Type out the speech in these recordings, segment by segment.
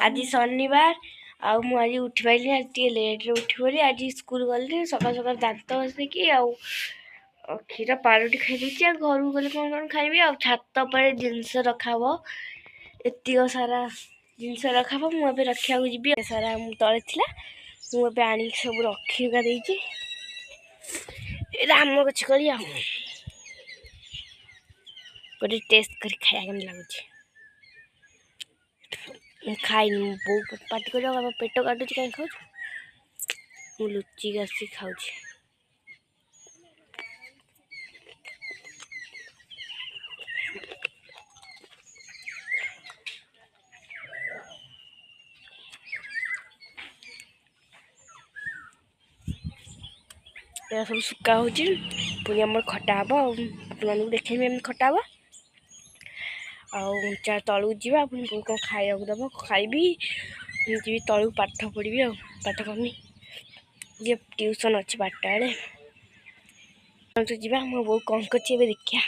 आज शनिवार आज उठी पारि आज टे लेट्रे उठी आज स्कूल गली सकाल सकाल दात बसिकी क्षीर पाउरुटी खाई घर को गले कौन कौन खाइबी छात पर जिनस रखाब एतिक सारा जिनस रखाब मुझे रखा जी सारा तले थी मुझे आनी सब रखा देती आम गछ कर गोटे टेस्ट कर खाया लगुच खाई बो पार्टी कर पेट काटुच कहीं खाऊ लुचिक आसी खाऊ सब सुखा हो पुणी आम खटा हम मानक देखें खटा हम तलू जा पुणी कौन खाया दब खाइबी जी तलू पाठ पढ़ी पाठ करनी जे ट्यूशन अच्छी 12 आड़े जा मो बो कौन कर देखिया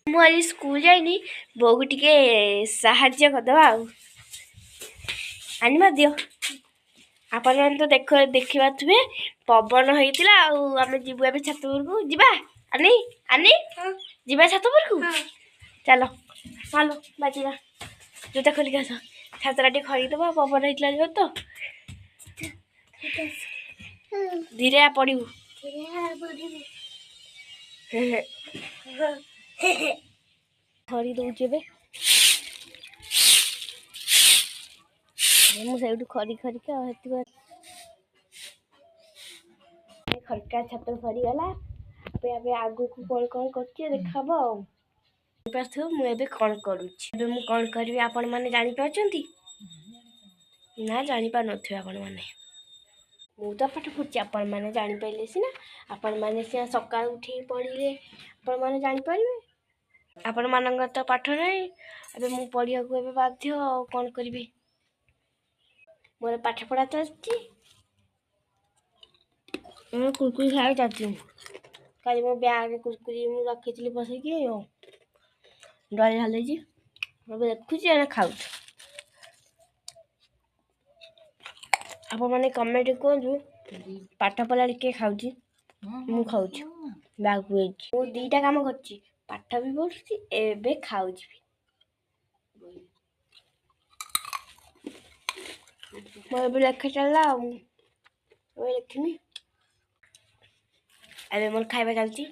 मुझे स्कूल जाइनी बो को टिके साहाଯ୍य करदबा आनिमा दियो आपण मैंने तो देखा थे पवन होता आम जीवु ए छातपुर को जीवा आनी आनी जीवा छातपुर को चलो चलो बाजिया जूता खोलिक आस छातरा टे खरीदब पवन होता तो धीरे पड़ू खरी दौचे मुझे खरी खरिका खरका छात सरीगला आगू को कौन कौन कर देखा मुझे कौन करुँच कौन करी आपण मैंने जापार ना जापार थे आपण मैंने मु तो पाठ पढ़ी आपण मैंने जापारे सीना आपण मैंने सीना सका उठे पढ़े आपण मैंने जापारे आपण मान तो पाठ नहीं अबे मु पढ़िया को बाध्य कौन करी मोर पाठ पढ़ा चलती कुरकुरी खाई जाती कल मो बैग कुरकुरी रखी बसैकी डर हल देखुची खाऊ आप मैंने कमेंट कहूँ पाठ पढ़ा किए खाऊँ मु खाऊ बैग मु दीटा काम कर पाठ भी पढ़ुची एबे खाऊ मोर लेखा चलला लिखनी अबे मोर खाଇବା चलती